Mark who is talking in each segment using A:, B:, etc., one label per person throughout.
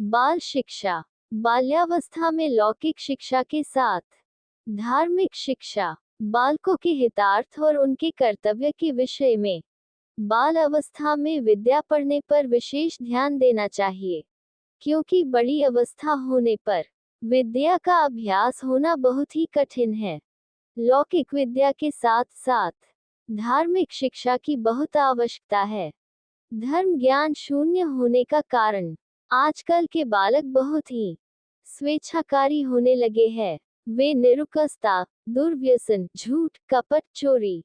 A: बाल शिक्षा, बाल्यावस्था में लौकिक शिक्षा के साथ धार्मिक शिक्षा, बालकों के हितार्थ और उनके कर्तव्य के विषय में बाल अवस्था में विद्या पढ़ने पर विशेष ध्यान देना चाहिए, क्योंकि बड़ी अवस्था होने पर विद्या का अभ्यास होना बहुत ही कठिन है। लौकिक विद्या के साथ साथ धार्मिक शिक्षा की बहुत आवश्यकता है। धर्म ज्ञान शून्य होने का कारण आजकल के बालक बहुत ही स्वेच्छाकारी होने लगे हैं। वे निरुकसता, दुर्व्यसन, झूठ, कपट, चोरी,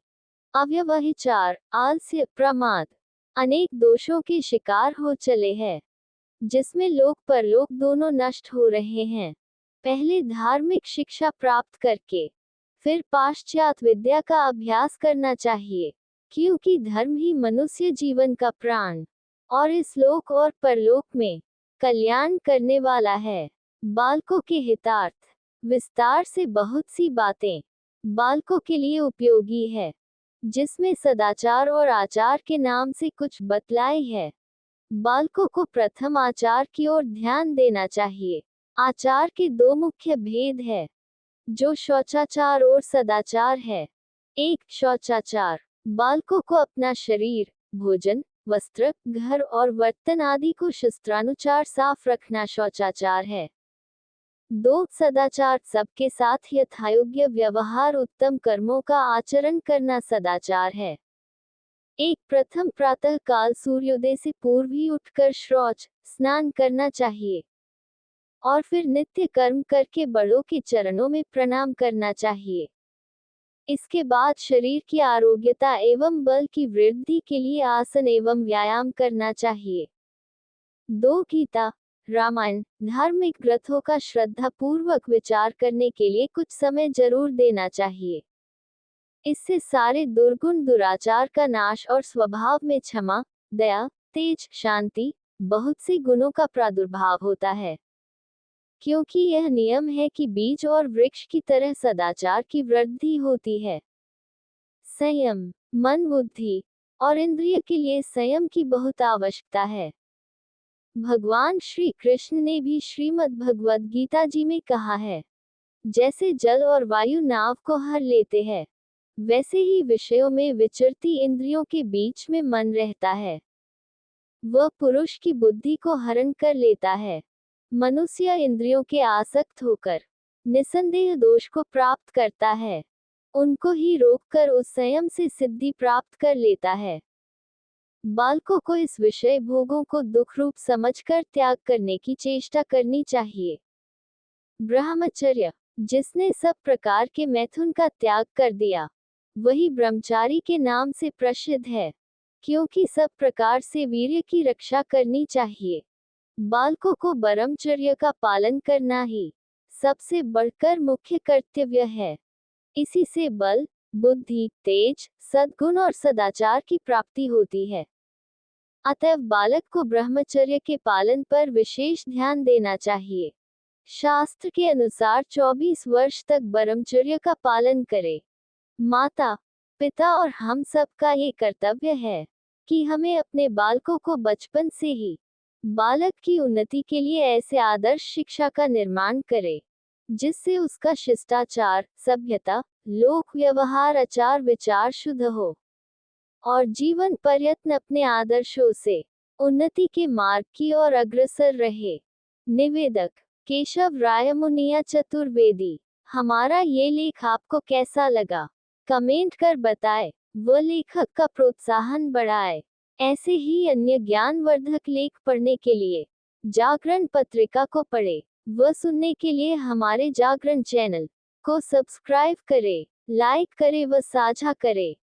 A: अव्यवहिचार, आलस्य, प्रमाद, अनेक दोषों के शिकार हो चले हैं, जिसमें लोक परलोक दोनों नष्ट हो रहे हैं। पहले धार्मिक शिक्षा प्राप्त करके फिर पाश्चात्य विद्या का अभ्यास करना चाहिए, क्योंकि धर्म ही मनुष्य जीवन का प्राण और इस लोक और परलोक में कल्याण करने वाला है। बालकों के हितार्थ विस्तार से बहुत सी बातें बालकों के लिए उपयोगी है, जिसमें सदाचार और आचार के नाम से कुछ बतलाई है। बालकों को प्रथम आचार की ओर ध्यान देना चाहिए। आचार के दो मुख्य भेद है, जो शौचाचार और सदाचार है। एक, शौचाचार, बालकों को अपना शरीर, भोजन, वस्त्र, घर और बर्तन आदि को शास्त्रानुसार साफ रखना शौचाचार है। दो, सदाचार, सबके साथ यथायोग्य व्यवहार, उत्तम कर्मों का आचरण करना सदाचार है। एक, प्रथम प्रातः काल सूर्योदय से पूर्व ही उठकर शौच स्नान करना चाहिए और फिर नित्य कर्म करके बड़ों के चरणों में प्रणाम करना चाहिए। इसके बाद शरीर की आरोग्यता एवं बल की वृद्धि के लिए आसन एवं व्यायाम करना चाहिए। दो, गीता, रामायण, धार्मिक ग्रंथों का श्रद्धा पूर्वक विचार करने के लिए कुछ समय जरूर देना चाहिए। इससे सारे दुर्गुण, दुराचार का नाश और स्वभाव में क्षमा, दया, तेज, शांति, बहुत सी गुणों का प्रादुर्भाव होता है। क्योंकि यह नियम है कि बीज और वृक्ष की तरह सदाचार की वृद्धि होती है। संयम, मन, बुद्धि और इंद्रिय के लिए संयम की बहुत आवश्यकता है। भगवान श्री कृष्ण ने भी श्रीमद् भगवद गीता जी में कहा है, जैसे जल और वायु नाव को हर लेते हैं, वैसे ही विषयों में विचरती इंद्रियों के बीच में मन रहता है। वह पुरुष की बुद्धि को हरण कर लेता है। मनुष्य इंद्रियों के आसक्त होकर निसंदेह दोष को प्राप्त करता है, उनको ही रोककर उस संयम से सिद्धि प्राप्त कर लेता है। बालकों को इस विषय भोगों को दुख रूप समझकर त्याग करने की चेष्टा करनी चाहिए। ब्रह्मचर्य, जिसने सब प्रकार के मैथुन का त्याग कर दिया, वही ब्रह्मचारी के नाम से प्रसिद्ध है, क्योंकि सब प्रकार से वीर्य की रक्षा करनी चाहिए। बालकों को ब्रह्मचर्य का पालन करना ही सबसे बढ़कर मुख्य कर्तव्य है। इसी से बल, बुद्धि, तेज, सद्गुण और सदाचार की प्राप्ति होती है। अतएव बालक को ब्रह्मचर्य के पालन पर विशेष ध्यान देना चाहिए। शास्त्र के अनुसार 24 वर्ष तक ब्रह्मचर्य का पालन करे। माता, पिता और हम सब का ये कर्तव्य है कि हमें अपने बालकों को बचपन से ही बालक की उन्नति के लिए ऐसे आदर्श शिक्षा का निर्माण करे, जिससे उसका शिष्टाचार, सभ्यता, लोक व्यवहार, आचार विचार शुद्ध हो और जीवन पर्यंत अपने आदर्शों से उन्नति के मार्ग की ओर अग्रसर रहे। निवेदक, केशव राय मुनिया चतुर्वेदी। हमारा ये लेख आपको कैसा लगा, कमेंट कर बताएं, व लेखक का प्रोत्साहन बढ़ाए। ऐसे ही अन्य ज्ञानवर्धक लेख पढ़ने के लिए जागरण पत्रिका को पढ़ें व सुनने के लिए हमारे जागरण चैनल को सब्सक्राइब करें, लाइक करें व साझा करें।